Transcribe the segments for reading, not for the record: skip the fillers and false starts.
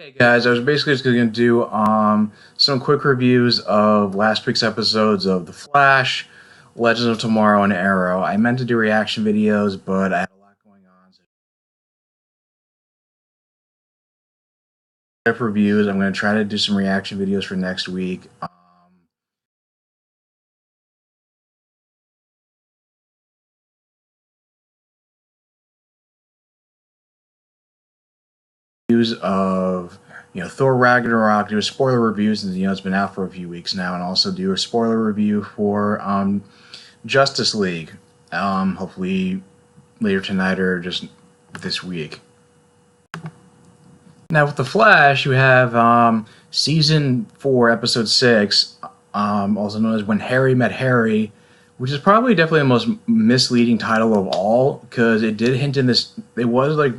Hey guys, I was basically just going to do some quick reviews of last week's episodes of The Flash, Legends of Tomorrow, and Arrow. I meant to do reaction videos, but I had a lot going on. So reviews. I'm going to try to do some reaction videos for next week. Reviews of Thor Ragnarok. Do a spoiler review since it's been out for a few weeks now, and also do a spoiler review for Justice League. Hopefully later tonight or just this week. Now with The Flash, you have season 4, episode 6, also known as When Harry Met Harry, which is probably definitely the most misleading title of all, because it did hint in this. It was like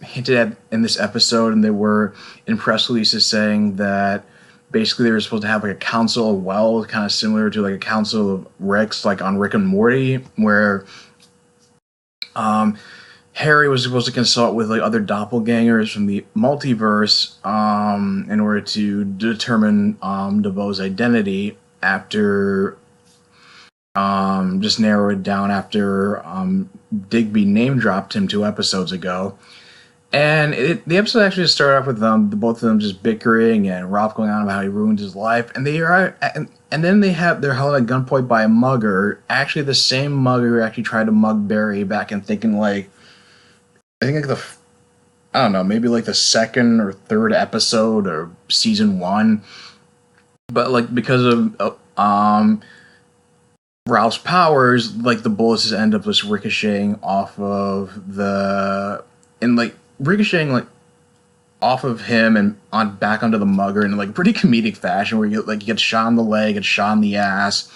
hinted at in this episode, and they were in press releases saying that basically they were supposed to have like a council of wells, kind of similar to like a council of Ricks, like on Rick and Morty, where Harry was supposed to consult with like other doppelgangers from the multiverse in order to determine DeVoe's identity after just narrow it down after Digby name dropped him 2 episodes ago. And the episode actually started off with both of them just bickering and Ralph going on about how he ruined his life. And and then they're held at gunpoint by a mugger, actually the same mugger who actually tried to mug Barry back in thinking like, I think like I don't know, maybe like the 2nd or 3rd episode or season 1. But like because of Ralph's powers, like the bullets just end up just ricocheting off of ricocheting off of him and on back onto the mugger in like pretty comedic fashion, where he gets shot in the leg, gets shot in the ass,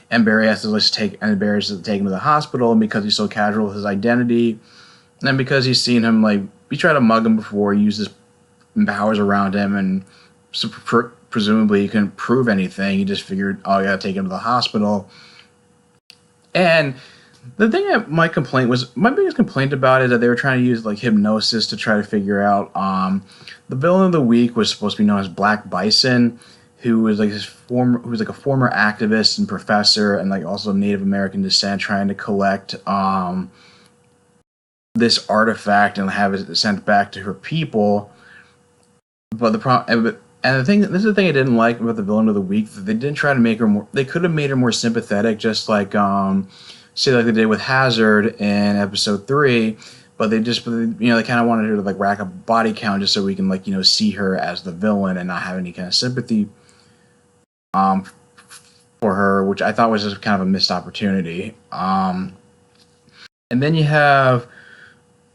and Barry has to take him to the hospital. And because he's so casual with his identity, and because he's seen him he tried to mug him before, he used his powers around him, and presumably he couldn't prove anything. He just figured, oh, I gotta take him to the hospital. And the thing that my biggest complaint about it is that they were trying to use like hypnosis to try to figure out the villain of the week was supposed to be known as Black Bison, who was like a former activist and professor and like also Native American descent, trying to collect this artifact and have it sent back to her people. But this is the thing I didn't like about the villain of the week, that they didn't try to make her more. They could have made her more sympathetic, just like say like they did with Hazard in episode 3, but they kind of wanted her to like rack up body count just so we can see her as the villain and not have any kind of sympathy for her, which I thought was just kind of a missed opportunity. And then you have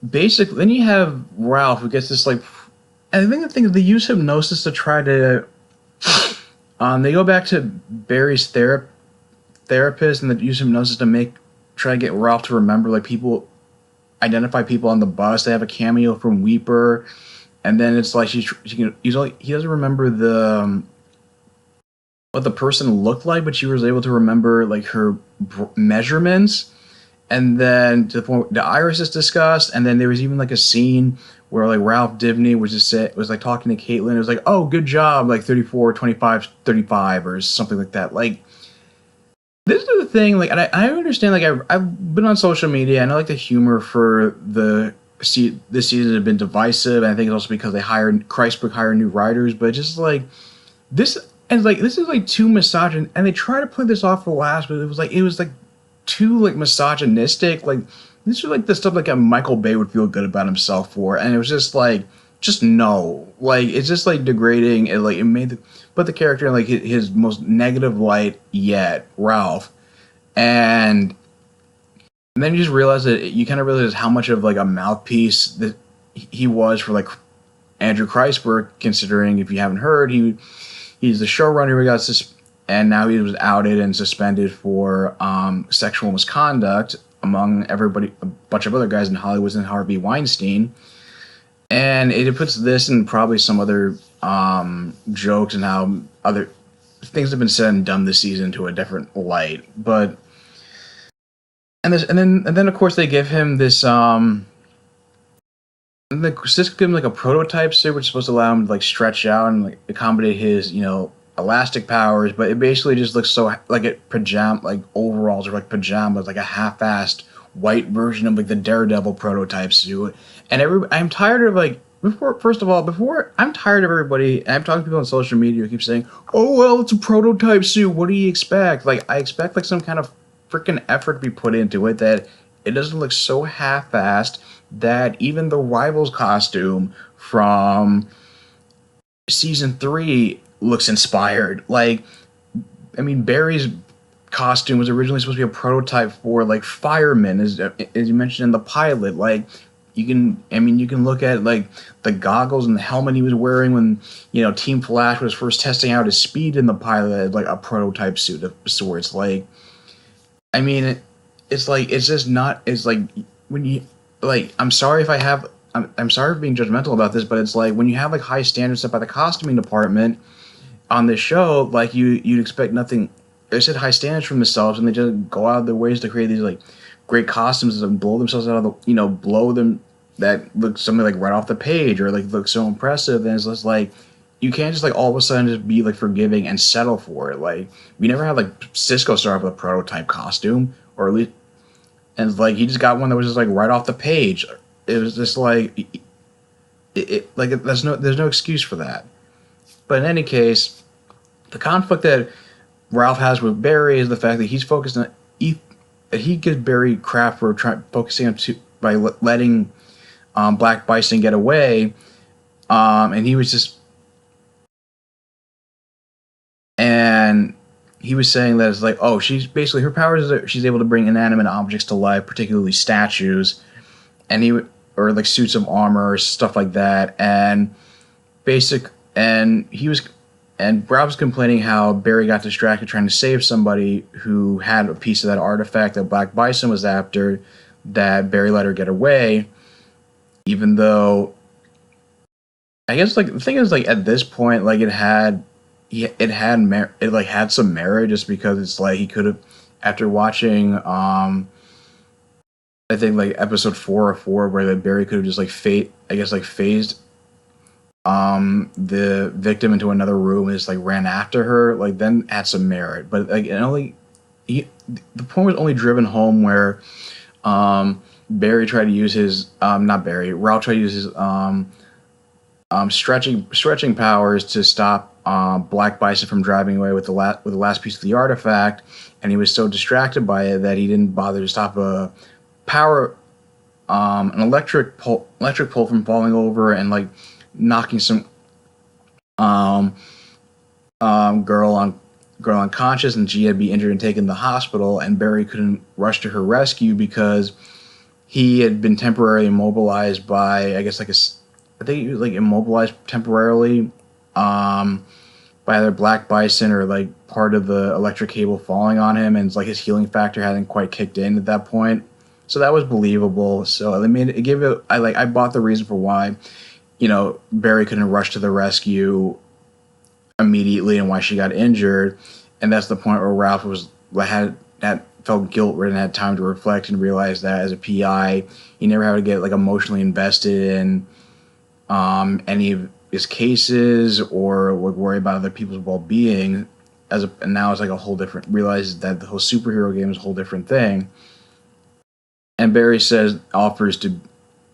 Ralph, who gets this and I think the thing is they use hypnosis to try to they go back to Barry's therapist, and they use hypnosis to try to get Ralph to remember identify people on the bus. They have a cameo from Weeper, and then it's like he doesn't remember what the person looked like, but she was able to remember like her measurements. And then the iris is discussed, and then there was even like a scene where like Ralph Dibny was like talking to Caitlin. It was like, oh, good job, like 34, 25, 35 or something like that. Like, this is the thing, like, and I understand, like, I've been on social media, and I know like the humor for this season has been divisive, and I think it's also because Christbrook hired new writers, but just like this, and like this is like too misogynist, and they try to put this off for last, but it was like too like misogynistic. Like, this was like the stuff like Michael Bay would feel good about himself for, and it was just like, no, like it's just like degrading. It made put the character in like his most negative light yet, Ralph, and then you just realize that you kind of realize how much of like a mouthpiece that he was for like Andrew Kreisberg, considering, if you haven't heard, he's the showrunner who got and now he was outed and suspended for sexual misconduct among a bunch of other guys in Hollywood, and Harvey Weinstein. And it puts this and probably some other jokes and how other things have been said and done this season to a different light. But and then of course they give him this And the system gives him like a prototype suit, which is supposed to allow him to like stretch out and like accommodate his, elastic powers. But it basically just looks so like like overalls or like pajamas, like a half-assed white version of like the Daredevil prototype suit. And I'm tired of like before I'm tired of everybody. And I'm talking to people on social media who keep saying, "Oh well, it's a prototype suit. What do you expect?" Like I expect like some kind of freaking effort to be put into it that it doesn't look so half-assed that even the Rivals costume from season 3 looks inspired. Like, I mean, Barry's costume was originally supposed to be a prototype for like firemen, as you mentioned in the pilot. Like, you can look at like the goggles and the helmet he was wearing when Team Flash was first testing out his speed in the pilot, like a prototype suit of sorts. Like, I mean, it's like it's just not. It's like when you like. I'm sorry if I have. I'm sorry for being judgmental about this, but it's like when you have like high standards set by the costuming department on this show, like you'd expect nothing. They set high standards for themselves, and they just go out of their ways to create these like great costumes and blow themselves out of the blow them that look something like right off the page or like look so impressive. And it's just like you can't just like all of a sudden just be like forgiving and settle for it. Like we never had like Cisco start off with a prototype costume, or at least, and it's like he just got one that was just like right off the page. It was just like like there's no excuse for that. But in any case, the conflict that Ralph has with Barry is the fact that he's focused on he gives Barry crap for focusing on by letting Black Bison get away, and he was just and he was saying that it's like, oh, she's basically her powers is that she's able to bring inanimate objects to life, particularly statues, and or like suits of armor or stuff like that, and basic and he was and Rob was complaining how Barry got distracted trying to save somebody who had a piece of that artifact that Black Bison was after, that Barry let her get away, even though I guess like the thing is like at this point like it had some merit just because it's like he could have, after watching I think like episode 4 where like Barry could have just like phased the victim into another room and just like ran after her, like then had some merit. But like the point was only driven home where Barry tried to use his not Barry, Ralph tried to use his stretching powers to stop Black Bison from driving away with the last piece of the artifact, and he was so distracted by it that he didn't bother to stop an electric pole from falling over and like knocking some girl unconscious, and she had be injured and taken to the hospital, and Barry couldn't rush to her rescue because he had been temporarily immobilized by I think he was like immobilized temporarily by either Black Bison or like part of the electric cable falling on him, and it's like his healing factor hadn't quite kicked in at that point. So that was believable. So I bought the reason for why Barry couldn't rush to the rescue immediately and why she got injured. And that's the point where Ralph felt guilt-ridden and had time to reflect and realize that as a PI, he never had to get like emotionally invested in any of his cases or would worry about other people's well-being. And now it's like a whole different, realizes that the whole superhero game is a whole different thing. And Barry offers to,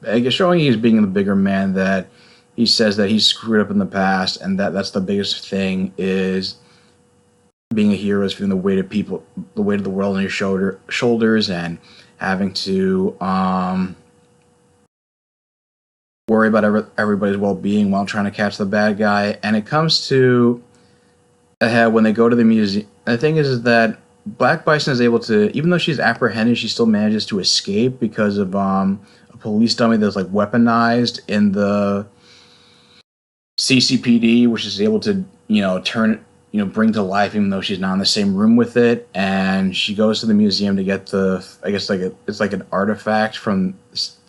I guess, showing he's being the bigger man, that he says that he's screwed up in the past, and that's the biggest thing is being a hero is feeling the weight of the world on your shoulders, and having to worry about everybody's well-being while trying to catch the bad guy. And it comes to a head when they go to the museum. The thing is that Black Bison is able to, even though she's apprehended, she still manages to escape because of a police dummy that's like weaponized in the CCPD, which is able to bring to life even though she's not in the same room with it. And she goes to the museum to get it's like an artifact from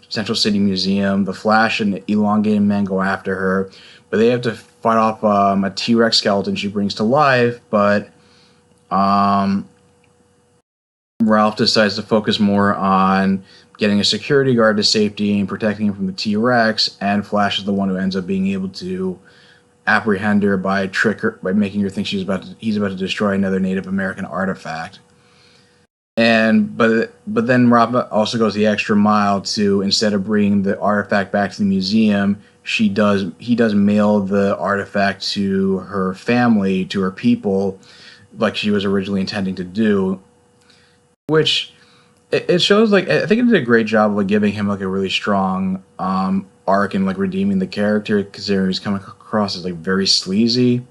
Central City Museum. The Flash and Elongated Man go after her, but they have to fight off a T-Rex skeleton she brings to life. But Ralph decides to focus more on getting a security guard to safety and protecting him from the T-Rex, and Flash is the one who ends up being able to apprehend her by by making her think he's about to destroy another Native American artifact. And but then Rob also goes the extra mile to, instead of bringing the artifact back to the museum, he does mail the artifact to her family, to her people, like she was originally intending to do, which it shows, like, I think it did a great job of like giving him like a really strong arc and like redeeming the character, considering he's coming across as like very sleazy.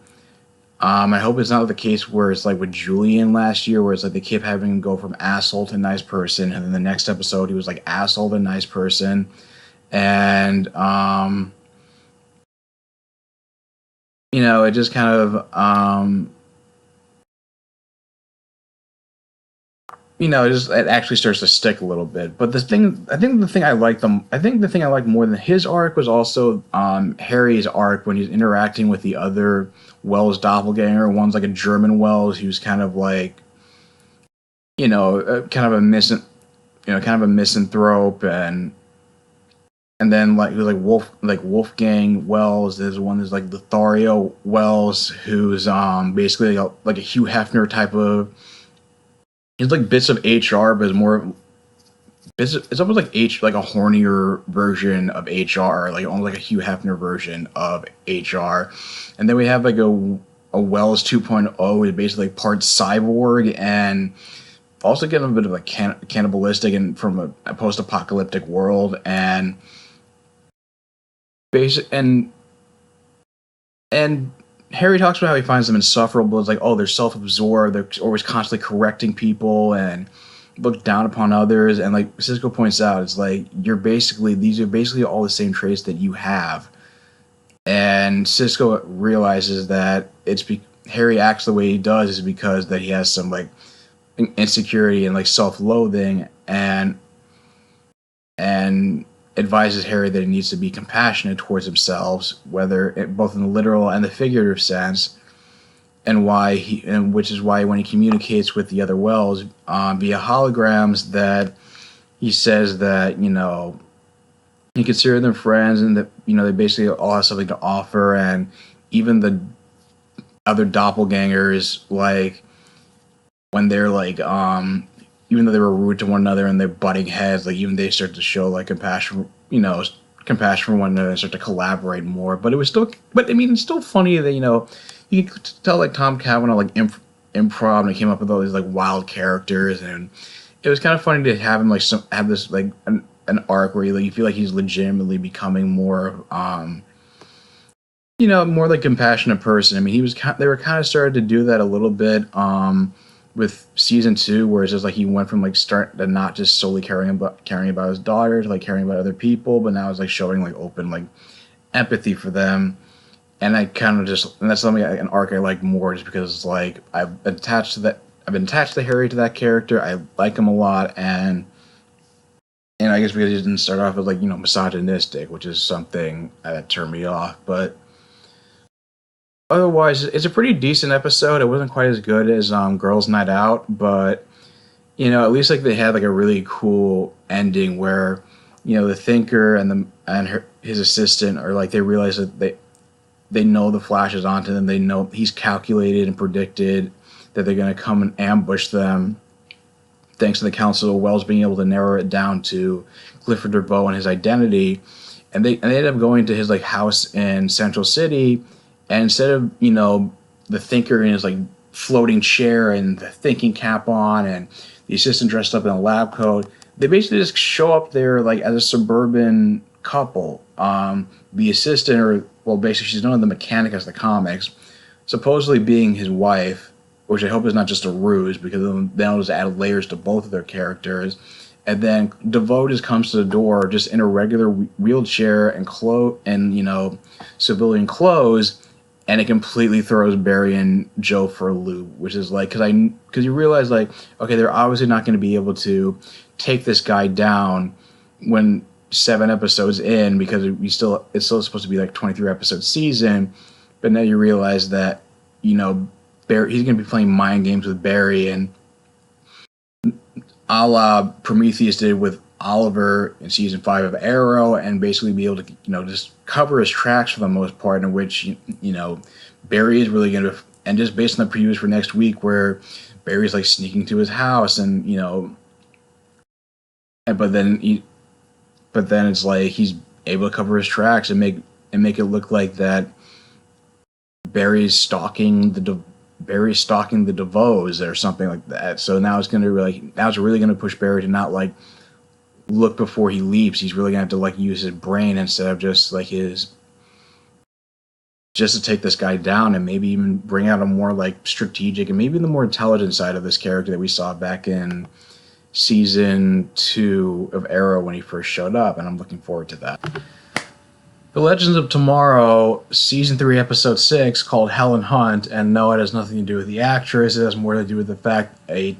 I hope it's not the case where it's like with Julian last year, where it's like they kept having him go from asshole to nice person, and then the next episode he was like asshole to nice person, and it just kind of it actually starts to stick a little bit. But the thing I like more than his arc was also Harry's arc when he's interacting with the other Wells doppelganger. One's like a German Wells who's kind of like, kind of a misanthrope, and then like Wolfgang Wells. There's one that's like Lothario Wells, who's basically like a Hugh Hefner type of. It's like bits of HR, but it's almost like like a hornier version of HR, like almost like a Hugh Hefner version of HR. And then we have like a Wells 2.0, is basically part cyborg and also getting a bit of like cannibalistic and from a post-apocalyptic world, and and Harry talks about how he finds them insufferable. It's like, oh, they're self-absorbed. They're always constantly correcting people and look down upon others. And like Cisco points out, it's like these are basically all the same traits that you have. And Cisco realizes that Harry acts the way he does is because that he has some like insecurity and like self-loathing, and advises Harry that he needs to be compassionate towards himself, both in the literal and the figurative sense, and which is why when he communicates with the other Wells via holograms, that he says that he considers them friends, and that they basically all have something to offer, and even the other doppelgangers, like when they're like even though they were rude to one another and they're butting heads, like even they start to show like compassion for one another and start to collaborate more. But it's still funny that you can tell like Tom Cavanaugh like improv, and he came up with all these like wild characters, and it was kind of funny to have him like have this like an arc where you feel like he's legitimately becoming more more like compassionate person. I mean, they were kind of starting to do that a little bit with season 2, where it's just like he went from like start to not just solely caring about his daughter to like caring about other people, but now it's like showing like open like empathy for them. And that's something an arc I like more, just because like I've been attached to Harry, to that character. I like him a lot, and I guess because he didn't start off as like misogynistic, which is something that turned me off, but otherwise, it's a pretty decent episode. It wasn't quite as good as Girls' Night Out, but at least like they had like a really cool ending where the Thinker and his assistant are like, they realize that they know the Flash is onto them. They know he's calculated and predicted that they're going to come and ambush them, thanks to the Council of Wells being able to narrow it down to Clifford DeVoe and his identity. And they ended up going to his like house in Central City. And instead of, the Thinker in his like floating chair and the thinking cap on, and the assistant dressed up in a lab coat, they basically just show up there like as a suburban couple. The assistant, basically she's known as the mechanic as the comics, supposedly being his wife, which I hope is not just a ruse, because then they'll just add layers to both of their characters. And then DeVoe just comes to the door just in a regular wheelchair and civilian clothes, and it completely throws Barry and Joe for a loop, which is like, because you realize like, okay, they're obviously not going to be able to take this guy down when 7 episodes in, because it's still supposed to be like 23 episode season. But now you realize that Barry, he's going to be playing mind games with Barry, and a la Prometheus did with Oliver in season 5 of Arrow and basically be able to, just cover his tracks for the most part, in which, Barry is really going to, and just based on the previews for next week where Barry's like sneaking to his house and, but then it's like he's able to cover his tracks and make it look like that Barry's stalking the DeVoes or something like that. So now it's really going to push Barry to not like look before he leaps. He's really going to have to like use his brain instead of just to take this guy down, and maybe even bring out a more like strategic and maybe the more intelligent side of this character that we saw back in season 2 of Arrow when he first showed up, and I'm looking forward to that. The Legends of Tomorrow, season 3, episode 6, called Helen Hunt, and no, it has nothing to do with the actress. It has more to do with the fact they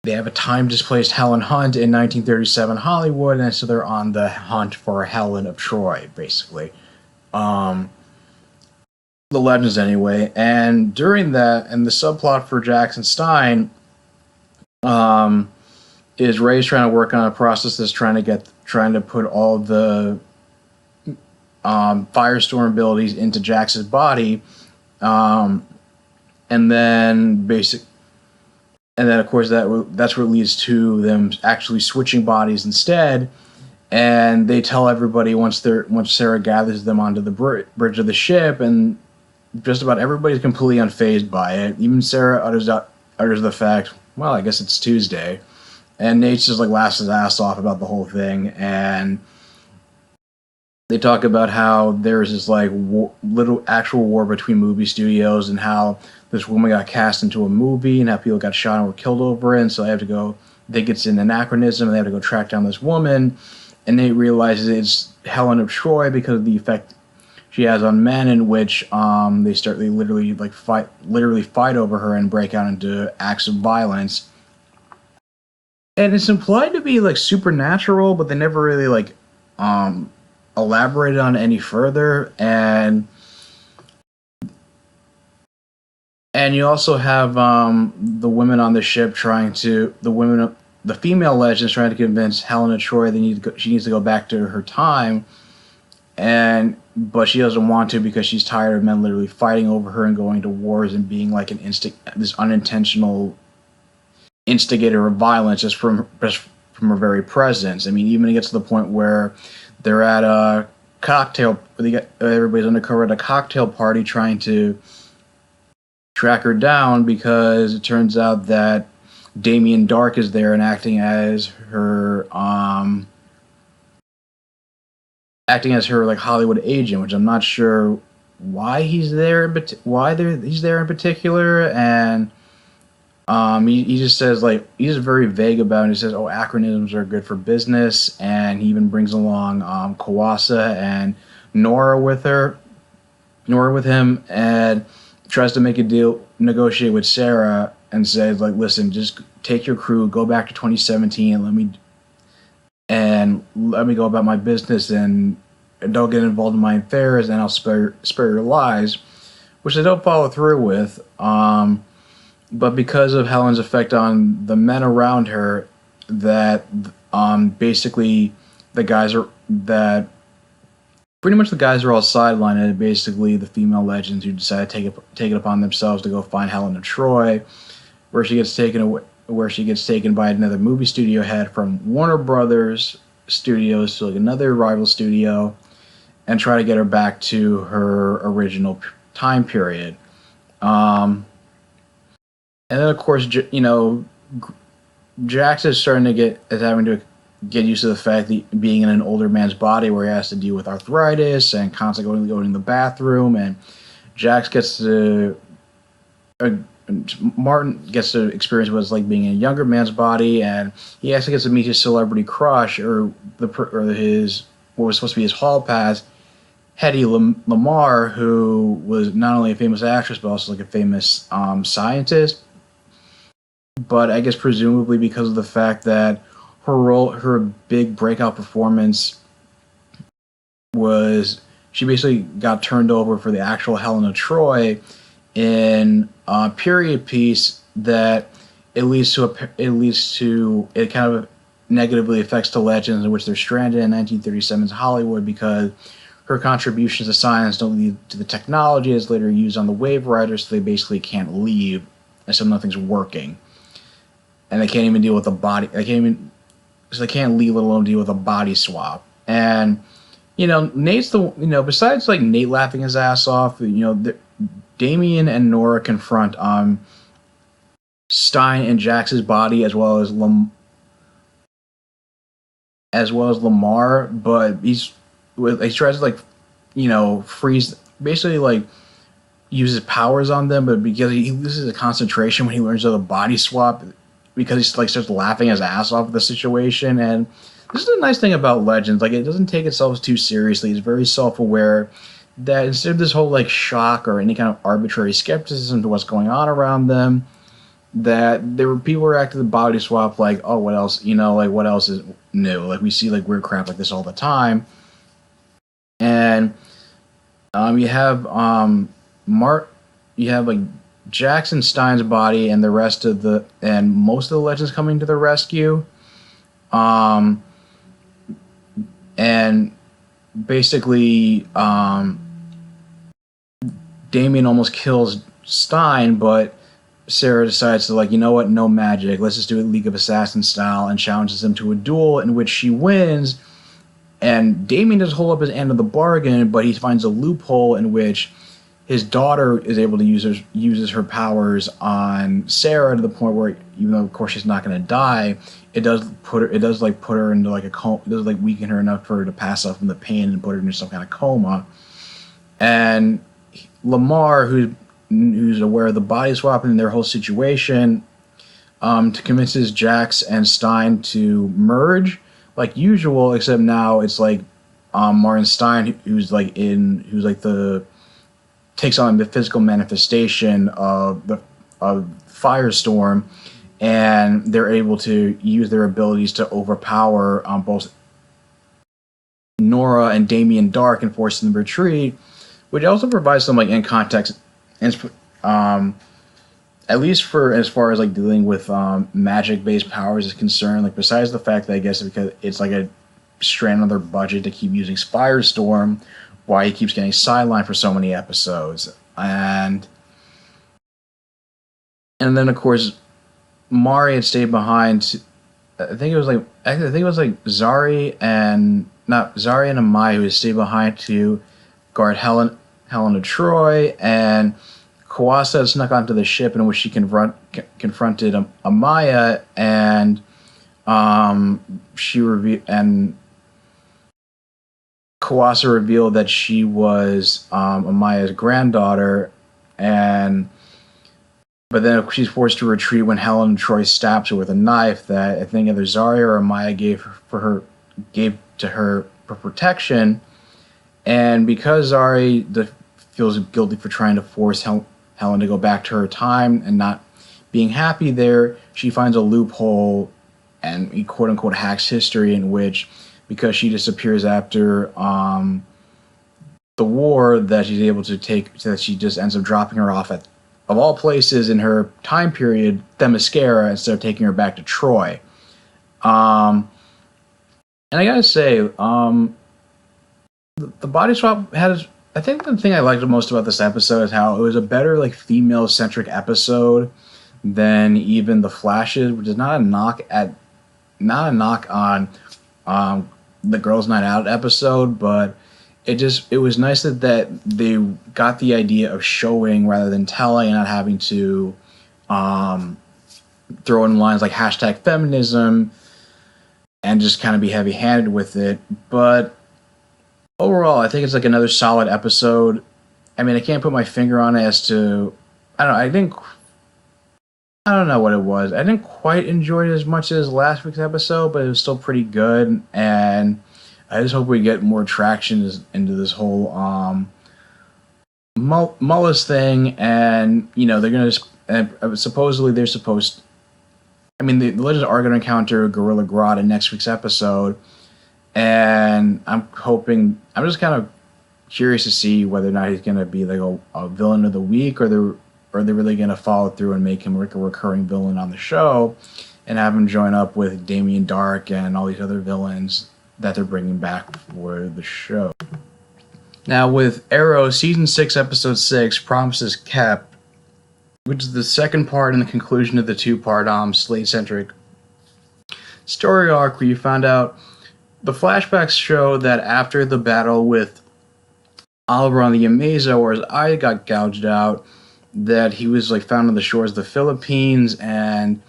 have a time-displaced Helen Hunt in 1937 Hollywood, and so they're on the hunt for Helen of Troy, basically. The Legends, anyway. And during that, and the subplot for Jackson Stein is Ray's trying to work on a process that's trying to put all the Firestorm abilities into Jax's body, and then of course that's what leads to them actually switching bodies instead. And they tell everybody once Sarah gathers them onto the bridge of the ship, and just about everybody's completely unfazed by it. Even Sarah utters the fact, well, I guess it's Tuesday. And Nate just like laughs his ass off about the whole thing. And they talk about how there's this like little actual war between movie studios, and how this woman got cast into a movie and how people got shot and were killed over it. And so they think it's an anachronism, and they have to go track down this woman. And Nate realizes it's Helen of Troy because of the effect she has on men, in which they literally fight over her and break out into acts of violence. And it's implied to be like supernatural, but they never really like elaborated on it any further. And you also have the women on the ship the female legends trying to convince Helen of Troy she needs to go back to her time, but she doesn't want to because she's tired of men literally fighting over her and going to wars and being like this unintentional instigator of violence just from her very presence. I mean, even it gets to the point where they're at a cocktail. Everybody's undercover at a cocktail party trying to track her down, because it turns out that Damien Dark is there and acting as her like Hollywood agent, which I'm not sure why he's there, but he's there in particular. And he just says, like, he's very vague about it. He says, oh, acronyms are good for business, and he even brings along Kawasa and Nora with him, and tries to make a deal, negotiate with Sarah, and says, like, listen, just take your crew, go back to 2017, and let me go about my business, and don't get involved in my affairs, and I'll spare your lives, which they don't follow through with. But because of Helen's effect on the men around her, that basically the guys are all sidelined, and basically the female legends who decide to take it upon themselves to go find Helen of Troy, where she gets taken by another movie studio head from Warner Brothers Studios to like another rival studio, and try to get her back to her original time period. And then of course, Jax is having to get used to the fact that being in an older man's body, where he has to deal with arthritis and constantly going to the bathroom, and Martin gets to experience what it's like being in a younger man's body, and he actually gets to meet his celebrity crush, or his what was supposed to be his hall pass, Hedy Lamarr, who was not only a famous actress but also like a famous scientist. But I guess presumably because of the fact that her big breakout performance was she basically got turned over for the actual Helen of Troy in a period piece, that it leads to negatively affects the Legends, in which they're stranded in 1937's Hollywood because her contributions to science don't lead to the technology that's later used on the Wave Riders, so they basically can't leave, and so nothing's working. And they can't even deal with the body. So they can't leave, let alone deal with a body swap. And Nate's besides like Nate laughing his ass off, Damien and Nora confront Stein and Jax's body as well as Lamar, but he tries to freeze, basically uses powers on them, but because he loses the concentration when he learns of the body swap, because he starts laughing his ass off at the situation. And this is a nice thing about Legends, it doesn't take itself too seriously. It's very self-aware, that instead of this whole shock or any kind of arbitrary skepticism to what's going on around them, that there were people reacting to the body swap oh, what else, what else is new? We see weird crap like this all the time. And you have Jackson Stein's body and most of the Legends coming to the rescue. And basically Damien almost kills Stein, but Sarah decides to no magic, let's just do it League of Assassins style, and challenges him to a duel in which she wins. And Damien does hold up his end of the bargain, but he finds a loophole in which his daughter is able to uses her powers on Sarah to the point where, even though of course she's not going to die, it does put her into a coma. It does weaken her enough for her to pass out from the pain and put her into some kind of coma. And Lamar, who's aware of the body swap and their whole situation, convinces Jax and Stein to merge like usual, except now it's Martin Stein takes on the physical manifestation of Firestorm, and they're able to use their abilities to overpower both Nora and Damien Dark and force them to retreat, which also provides some in context, at least for as far as dealing with magic-based powers is concerned. Besides the fact that I guess because it's a strand on their budget to keep using Firestorm, why he keeps getting sidelined for so many episodes. And then of course Mari had stayed behind. I think it was Zari and Amaya who had stayed behind to guard Helena Troy, and Kawasa had snuck onto the ship in which she confronted Amaya, and Kawasa revealed that she was Amaya's granddaughter, but then she's forced to retreat when Helen Troy stabs her with a knife that I think either Zarya or Amaya gave to her for protection. And because Zari feels guilty for trying to force Helen to go back to her time and not being happy there, she finds a loophole and quote-unquote hacks history, in which, because she disappears after the war, that she's able to that she just ends up dropping her off at, of all places in her time period, Themyscira, instead of taking her back to Troy. And I gotta say, the body swap I think the thing I liked the most about this episode is how it was a better female-centric episode than even the Flashes, which is not a knock on the Girls' Night Out episode, but it was nice that they got the idea of showing rather than telling, and not having to throw in lines like #feminism and just kind of be heavy-handed with it. But overall, I think it's another solid episode. I mean, I can't put my finger on it as to, I don't know what it was. I didn't quite enjoy it as much as last week's episode, but it was still pretty good. And I just hope we get more traction into this whole Mullis thing. And, they're going to, supposedly they're supposed, the Legends are going to encounter Gorilla Grodd in next week's episode. And I'm just kind of curious to see whether or not he's going to be a villain of the week, or they're really going to follow through and make him a recurring villain on the show. and have him join up with Damien Dark and all these other villains that they're bringing back for the show. Now, with Arrow, Season 6, Episode 6, Promises Kept, which is the second part and the conclusion of the two-part Slade-centric story arc, where you found out the flashbacks show that after the battle with Oliver on the Amazo, where his eye got gouged out, that he was like found on the shores of the Philippines, and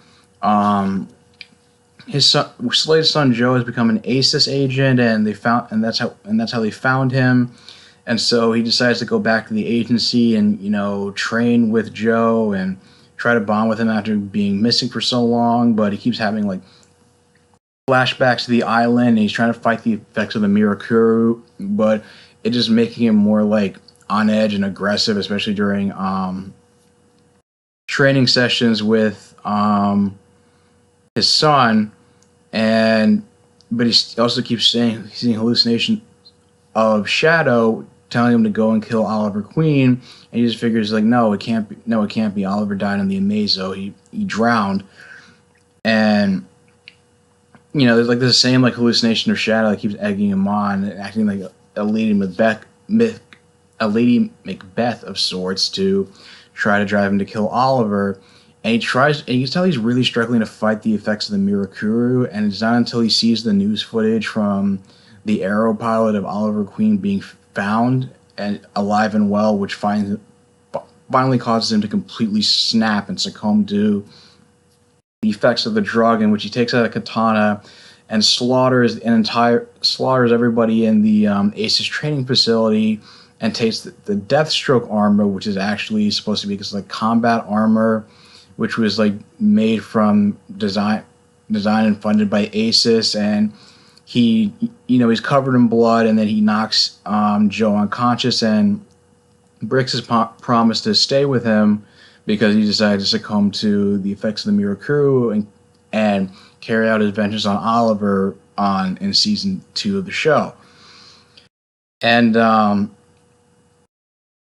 his son, Slade's son Joe, has become an ASIS agent, and that's how they found him. And so he decides to go back to the agency and, train with Joe and try to bond with him after being missing for so long. But he keeps having like flashbacks to the island, and he's trying to fight the effects of the Mirakuru, but it just making him more like on edge and aggressive, especially during training sessions with his son. But he also keeps saying he's seeing hallucination of Shadow telling him to go and kill Oliver Queen, and he just figures like, no, it can't be. Oliver died on the Amazo. He drowned, and there's like this same like hallucination of Shadow that keeps egging him on, acting like a Lady Macbeth of sorts to try to drive him to kill Oliver. And you can tell he's really struggling to fight the effects of the Mirakuru, and it's not until he sees the news footage from the Arrow pilot of Oliver Queen being found and alive and well, which finally causes him to completely snap and succumb to the effects of the drug, in which he takes out a katana and slaughters everybody in the ACES training facility, and takes the Deathstroke armor, which is actually supposed to be like combat armor, which was like made from design and funded by ACES, and he's covered in blood, and then he knocks Joe unconscious and breaks his promise to stay with him because he decided to succumb to the effects of the Mirakuru and carry out his vengeance on Oliver in season 2 of the show. And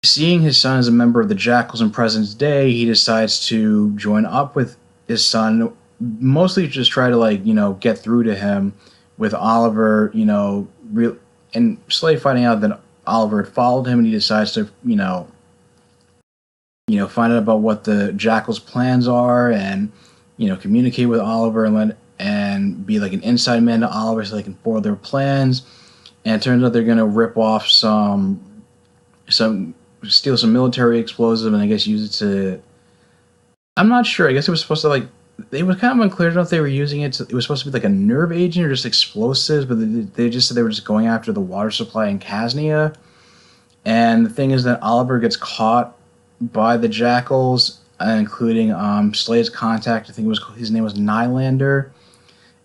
seeing his son as a member of the Jackals in President's Day, he decides to join up with his son, mostly just try to get through to him, with Oliver, and Slade finding out that Oliver had followed him, and he decides to, find out about what the Jackals' plans are, and communicate with Oliver and be like an inside man to Oliver so they can foil their plans. And it turns out they're gonna rip off steal some military explosive, and I guess use it to. I'm not sure. I guess it was supposed to It was kind of unclear if they were using it. It was supposed to be like a nerve agent or just explosives, but they just said they were just going after the water supply in Kasnia. And the thing is that Oliver gets caught by the Jackals, including Slade's contact. I think his name was Nylander.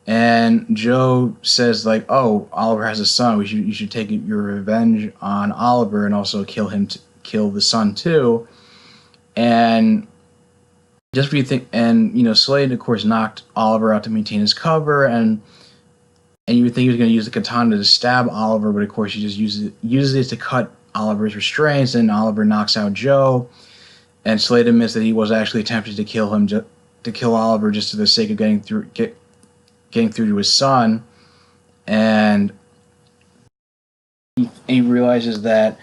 And Joe says "Oh, Oliver has a son. You should take your revenge on Oliver and also kill the son too." And just when you think, and Slade, of course, knocked Oliver out to maintain his cover, and you would think he was going to use the katana to stab Oliver, but of course he just uses it to cut Oliver's restraints, and Oliver knocks out Joe. And Slade admits that he was actually attempting to kill Oliver just for the sake of getting through to his son, and he realizes that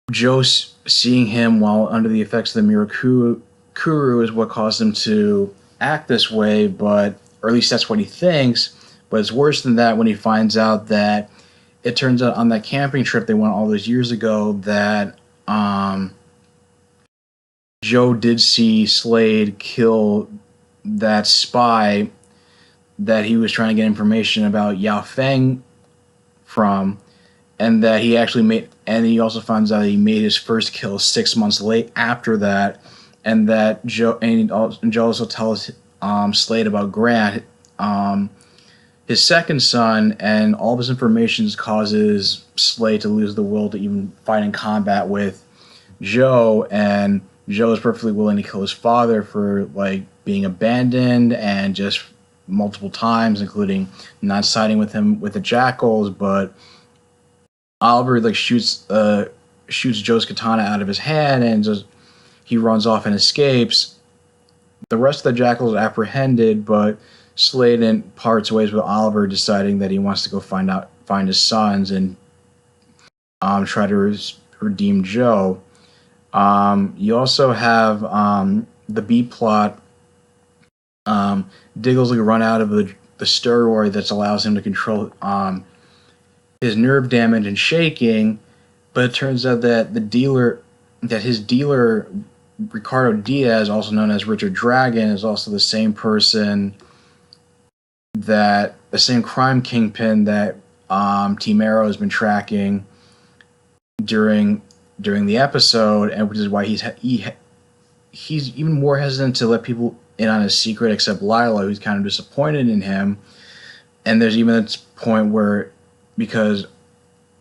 Joe seeing him while under the effects of the Mirakuru is what caused him to act this way, or at least that's what he thinks. But it's worse than that when he finds out that it turns out on that camping trip they went all those years ago that Joe did see Slade kill that spy that he was trying to get information about Yao Feng from, and that he actually made, and he also finds out he made his first kill 6 months late after that. And that Joe also tells Slade about Grant, his second son, and all of his information causes Slade to lose the will to even fight in combat with Joe. And Joe is perfectly willing to kill his father for being abandoned, and just multiple times, including not siding with him with the Jackals. But Oliver shoots Joe's katana out of his hand, and he runs off and escapes. the rest of the Jackals are apprehended, but Sladen parts ways with Oliver, deciding that he wants to go find his sons and try to redeem Joe. You also have the B plot. Diggle's like run out of the steroid that allows him to control his nerve damage and shaking, but it turns out that his dealer Ricardo Diaz, also known as Richard Dragon, is also the same person the same crime kingpin that Team Arrow has been tracking during the episode, and which is why he's even more hesitant to let people in on his secret, except Lila, who's kind of disappointed in him. And there's even this point where, because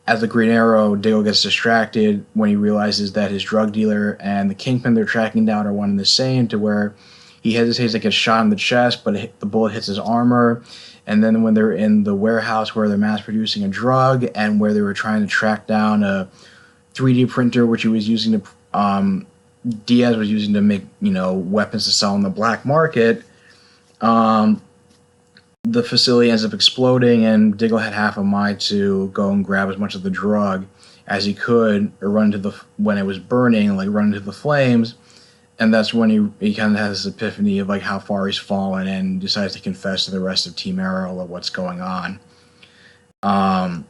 as the Green Arrow, Diggle gets distracted when he realizes that his drug dealer and the kingpin they're tracking down are one and the same, to where he hesitates to get shot in the chest, but the bullet hits his armor. And then when they're in the warehouse where they're mass producing a drug, and where they were trying to track down a 3D printer, which he was using to Diaz was using to make weapons to sell on the black market, the facility ends up exploding, and Diggle had half a mind to go and grab as much of the drug as he could, or when it was burning, like run into the flames. And that's when he kind of has this epiphany of like how far he's fallen, and decides to confess to the rest of Team Arrow of what's going on. And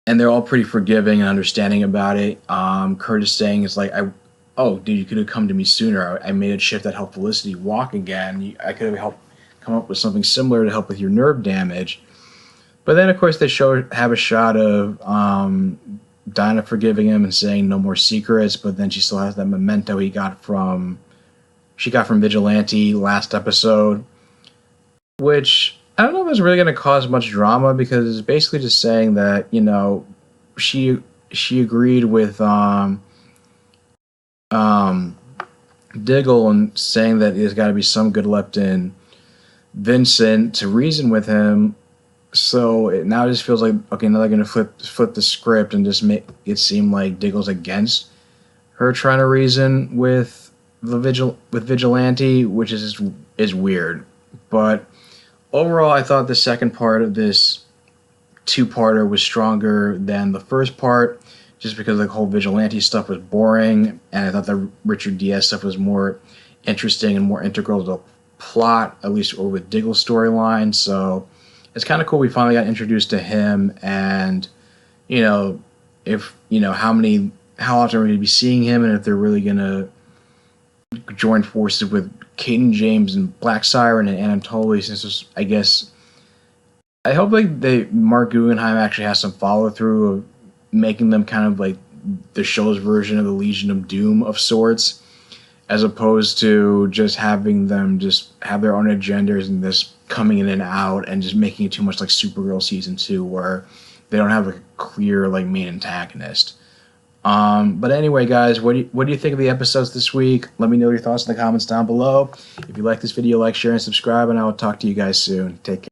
they're all pretty forgiving and understanding about it. Curtis saying it's like, oh, dude, you could have come to me sooner. I made a chip that helped Felicity walk again. I could have helped come up with something similar to help with your nerve damage. But then, of course, they have a shot of Dinah forgiving him and saying no more secrets, but then she still has that memento she got from Vigilante last episode, which I don't know if it's really going to cause much drama, because it's basically just saying that, she agreed with Diggle, and saying that there's got to be some good left in Vincent to reason with him. So now it just feels like, okay, now they're going to flip the script and just make it seem like Diggle's against her trying to reason with Vigilante, which is weird. But overall, I thought the second part of this two-parter was stronger than the first part, just because the whole Vigilante stuff was boring, and I thought the Richard Diaz stuff was more interesting and more integral to the plot, at least or with Diggle's storyline. So it's kind of cool we finally got introduced to him, and how often we're going to be seeing him, and if they're really going to join forces with Caden James and Black Siren and Anatoly, since I guess I hope Mark Guggenheim actually has some follow through of making them kind of like the show's version of the Legion of Doom of sorts, as opposed to just having them just have their own agendas and this coming in and out and just making it too much like Supergirl season 2, where they don't have a clear like main antagonist. But anyway, guys, what do you think of the episodes this week? Let me know your thoughts in the comments down below. If you like this video, like, share, and subscribe, and I will talk to you guys soon. Take care.